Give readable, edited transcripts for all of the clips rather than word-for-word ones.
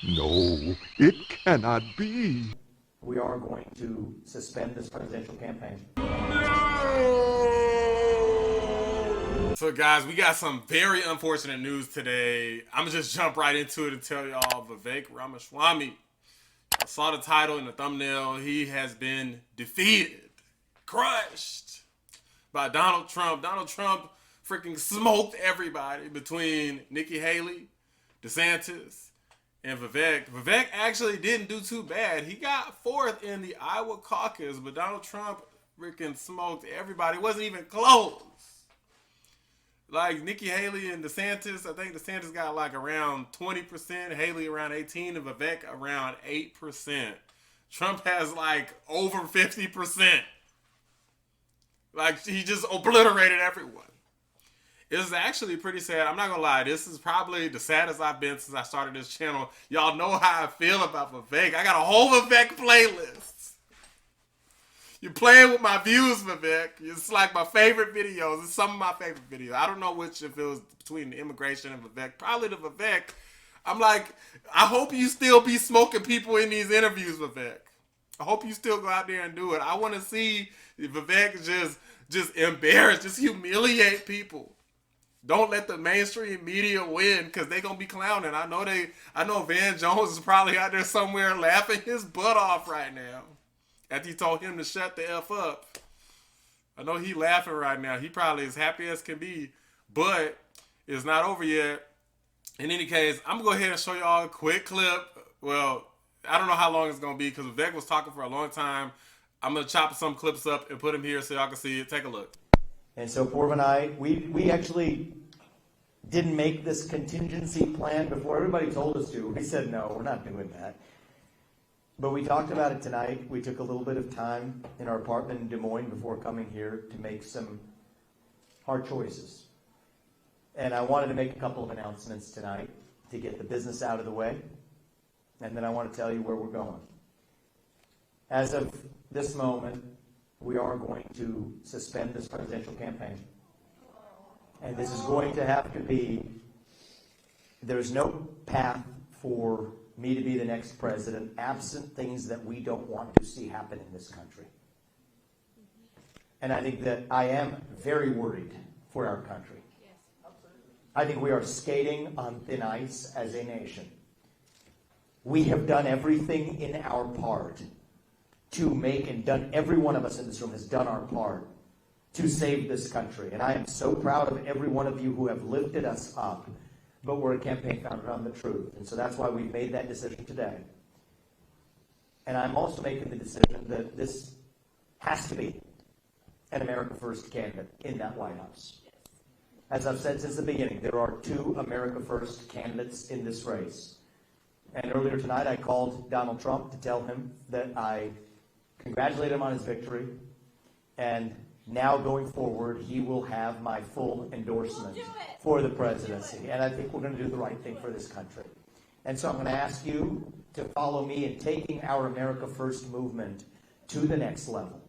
No, it cannot be. We are going to suspend this presidential campaign. So, guys, we got some very unfortunate news today. I'm going to just jump right into it and tell y'all Vivek Ramaswamy. I saw the title in the thumbnail. He has been defeated, crushed by Donald Trump. Donald Trump freaking smoked everybody between Nikki Haley, DeSantis, and Vivek. Vivek actually didn't do too bad. He got fourth in the Iowa caucus, but Donald Trump freaking smoked everybody. It wasn't even close. Like Nikki Haley and DeSantis, I think DeSantis got like around 20%, Haley around 18%, and Vivek around 8%. Trump has like over 50%. Like he just obliterated everyone. It's actually pretty sad. I'm not gonna lie. This is probably the saddest I've been since I started this channel. Y'all know how I feel about Vivek. I got a whole Vivek playlist. You're playing with my views, Vivek. It's like my favorite videos. It's some of my favorite videos. I don't know which, if it was between the immigration and Vivek. Probably the Vivek. I'm like, I hope you still be smoking people in these interviews, Vivek. I hope you still go out there and do it. I want to see Vivek just embarrass, just humiliate people. Don't let the mainstream media win because they're going to be clowning. I know Van Jones is probably out there somewhere laughing his butt off right now after he told him to shut the F up. I know he laughing right now. He probably as happy as can be, but it's not over yet. In any case, I'm going to go ahead and show y'all a quick clip. Well, I don't know how long it's going to be because Vivek was talking for a long time. I'm going to chop some clips up and put them here so y'all can see it. Take a look. And so Porv and I, we actually didn't make this contingency plan before everybody told us to. We said, no, we're not doing that. But we talked about it tonight. We took a little bit of time in our apartment in Des Moines before coming here to make some hard choices. And I wanted to make a couple of announcements tonight to get the business out of the way. And then I want to tell you where we're going. As of this moment, we are going to suspend this presidential campaign. And this is going to have to be, there's no path for me to be the next president absent things that we don't want to see happen in this country. And I think that I am very worried for our country. I think we are skating on thin ice as a nation. We have done everything in our part to make, and done, every one of us in this room has done our part to save this country. And I am so proud of every one of you who have lifted us up. But we're a campaign founded on the truth. And so that's why we've made that decision today. And I'm also making the decision that this has to be an America First candidate in that White House. As I've said since the beginning, there are two America First candidates in this race. And earlier tonight, I called Donald Trump to tell him that I congratulate him on his victory. And now going forward, he will have my full endorsement for the presidency. And I think we're going to do the right thing for this country. And so I'm going to ask you to follow me in taking our America First movement to the next level.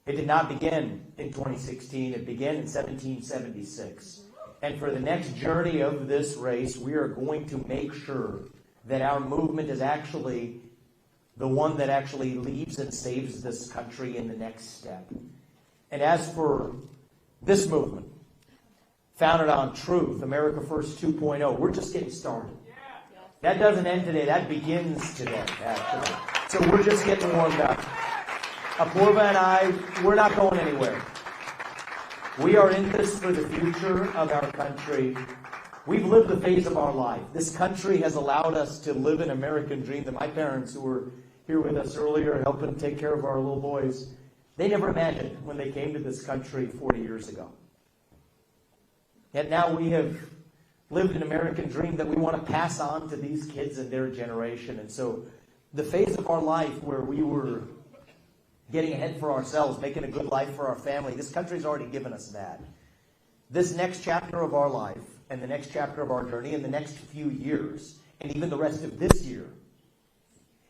It did not begin in 2016. It began in 1776. And for the next journey of this race, we are going to make sure that our movement is actually the one that actually leads and saves this country in the next step. And as for this movement, founded on truth, America First 2.0, we're just getting started. That doesn't end today. That begins today, actually. So we're just getting warmed up. Apurva and I, we're not going anywhere. We are in this for the future of our country. We've lived the phase of our life. This country has allowed us to live an American dream that my parents, who were here with us earlier, helping take care of our little boys, they never imagined when they came to this country 40 years ago. Yet now we have lived an American dream that we want to pass on to these kids and their generation. And so the phase of our life where we were getting ahead for ourselves, making a good life for our family, this country's already given us that. This next chapter of our life and the next chapter of our journey and the next few years and even the rest of this year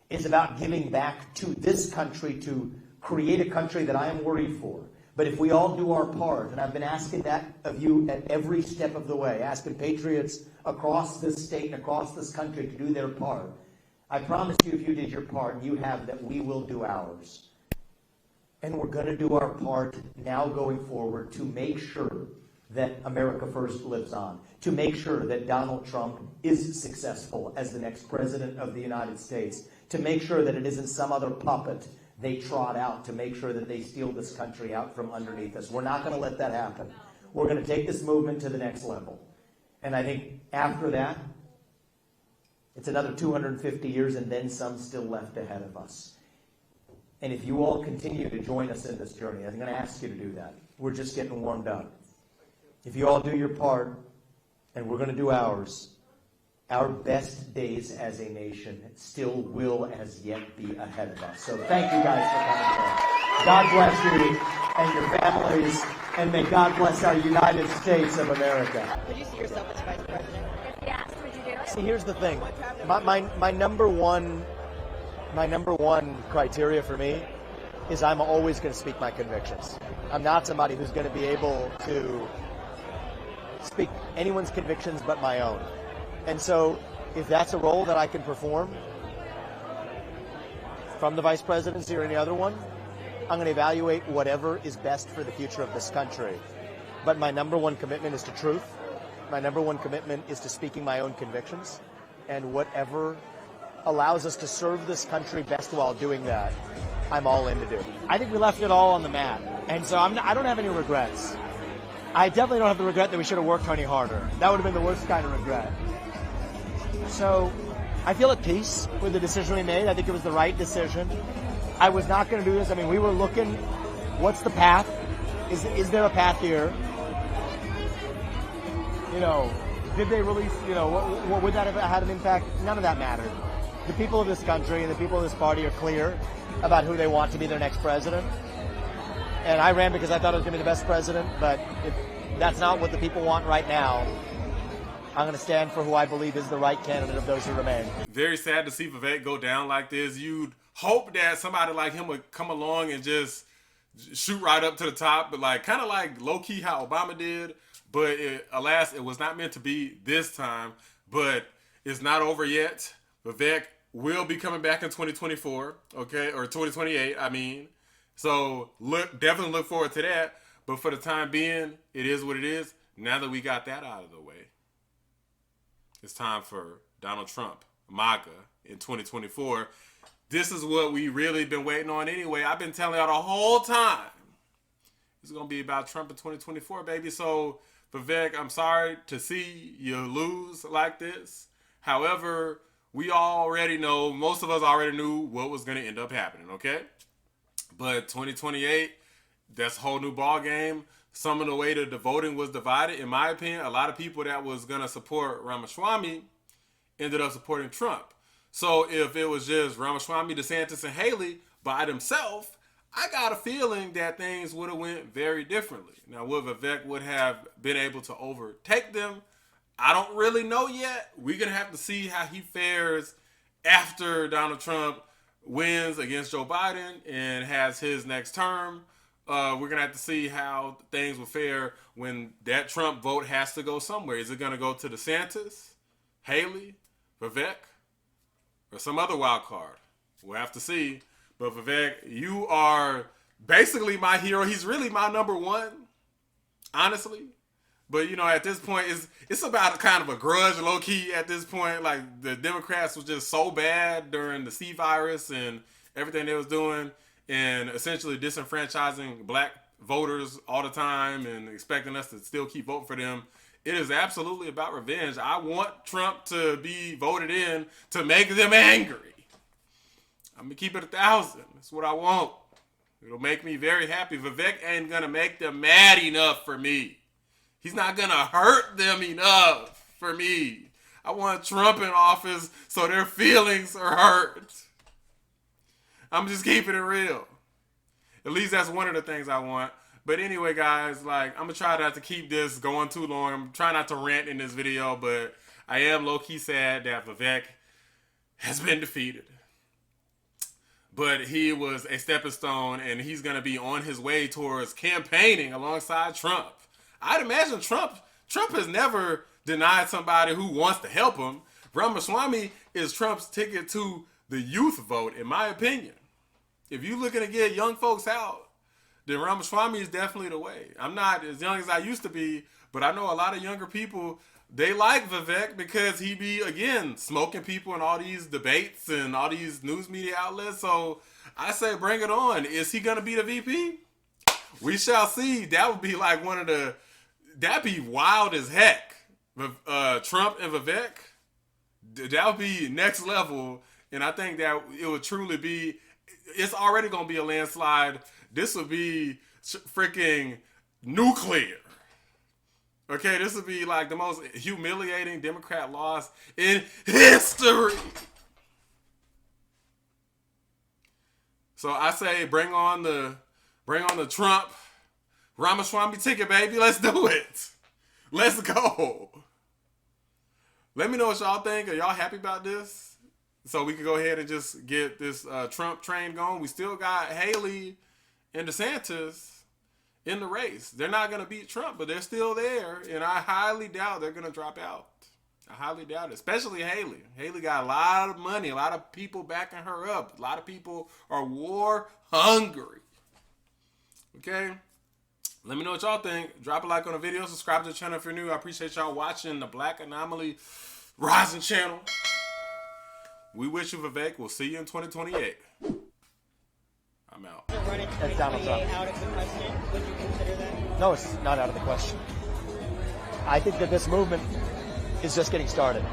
is about giving back to this country to create a country that I am worried for. But if we all do our part, and I've been asking that of you at every step of the way, asking patriots across this state and across this country to do their part, I promise you if you did your part, and you have, that we will do ours. And we're going to do our part now going forward to make sure that America First lives on, to make sure that Donald Trump is successful as the next president of the United States, to make sure that it isn't some other puppet they trot out to make sure that they steal this country out from underneath us. We're not going to let that happen. We're going to take this movement to the next level. And I think after that, it's another 250 years and then some still left ahead of us. And if you all continue to join us in this journey, I'm going to ask you to do that. We're just getting warmed up. If you all do your part, and we're going to do ours, our best days as a nation still will as yet be ahead of us. So thank you guys for coming today. God bless you and your families, and may God bless our United States of America. Would you see yourself as vice president? If yes, would you do it? See, here's the thing. My number one criteria for me is I'm always going to speak my convictions. I'm not somebody who's going to be able to speak anyone's convictions but my own. And so if that's a role that I can perform from the vice presidency or any other one, I'm going to evaluate whatever is best for the future of this country. But my number one commitment is to truth. My number one commitment is to speaking my own convictions. And whatever allows us to serve this country best while doing that, I'm all in to do. I think we left it all on the mat. And so I don't have any regrets. I definitely don't have the regret that we should have worked any harder. That would have been the worst kind of regret. So I feel at peace with the decision we made. I think it was the right decision. I was not going to do this. I mean, we were looking, what's the path? Is there a path here? You know, did they release, you know, what would that have had an impact? None of that mattered. The people of this country and the people of this party are clear about who they want to be their next president. And I ran because I thought I was going to be the best president, but if that's not what the people want right now, I'm going to stand for who I believe is the right candidate of those who remain. Very sad to see Vivek go down like this. You'd hope that somebody like him would come along and just shoot right up to the top, but like kind of like low-key how Obama did. But alas, it was not meant to be this time. But it's not over yet. Vivek will be coming back in 2024, okay, or 2028, I mean. So definitely look forward to that. But for the time being, it is what it is. Now that we got that out of the way, it's time for Donald Trump, MAGA, in 2024. This is what we really been waiting on anyway. I've been telling y'all the whole time. It's going to be about Trump in 2024, baby. So, Vivek, I'm sorry to see you lose like this. However, we already know, most of us already knew what was going to end up happening, okay? But 2028, that's a whole new ball game. Some of the way that the voting was divided, in my opinion, a lot of people that was going to support Ramaswamy ended up supporting Trump. So if it was just Ramaswamy, DeSantis, and Haley by themselves, I got a feeling that things would have went very differently. Now, would Vivek would have been able to overtake them? I don't really know yet. We're going to have to see how he fares after Donald Trump wins against Joe Biden and has his next term. We're going to have to see how things will fare when that Trump vote has to go somewhere. Is it going to go to DeSantis, Haley, Vivek, or some other wild card? We'll have to see. But Vivek, you are basically my hero. He's really my number one, honestly. But, you know, at this point, it's about kind of a grudge, low-key at this point. Like, the Democrats was just so bad during the C virus and everything they was doing, and essentially disenfranchising black voters all the time and expecting us to still keep voting for them. It is absolutely about revenge. I want Trump to be voted in to make them angry. I'm going to keep it 1,000. That's what I want. It'll make me very happy. Vivek ain't going to make them mad enough for me. He's not going to hurt them enough for me. I want Trump in office so their feelings are hurt. I'm just keeping it real. At least that's one of the things I want. But anyway, guys, like, I'm going to try not to keep this going too long. I'm trying not to rant in this video, but I am low-key sad that Vivek has been defeated. but he was a stepping stone, and he's going to be on his way towards campaigning alongside Trump. I'd imagine Trump has never denied somebody who wants to help him. Ramaswamy is Trump's ticket to the youth vote, in my opinion. If you're looking to get young folks out, then Ramaswamy is definitely the way. I'm not as young as I used to be, but I know a lot of younger people, they like Vivek because he be, again, smoking people in all these debates and all these news media outlets. So I say bring it on. Is he going to be the VP? We shall see. That would be like that'd be wild as heck. Trump and Vivek, that would be next level. And I think that it would truly be, it's already going to be a landslide. This would be freaking nuclear. Okay, this would be like the most humiliating Democrat loss in history. So I say bring on the Trump Ramaswamy ticket, baby. Let's do it. Let's go. Let me know what y'all think. Are y'all happy about this? So we can go ahead and just get this Trump train going. We still got Haley and DeSantis in the race. They're not going to beat Trump, but they're still there. And I highly doubt they're going to drop out. I highly doubt it, especially Haley. Haley got a lot of money, a lot of people backing her up. A lot of people are war hungry. Okay? Let me know what y'all think. Drop a like on the video. Subscribe to the channel if you're new. I appreciate y'all watching the Black Anomaly Rising channel. We wish you Vivek. We'll see you in 2028. I'm out. That's Donald Trump. Out of the question, would you consider that? No, it's not out of the question. I think that this movement is just getting started.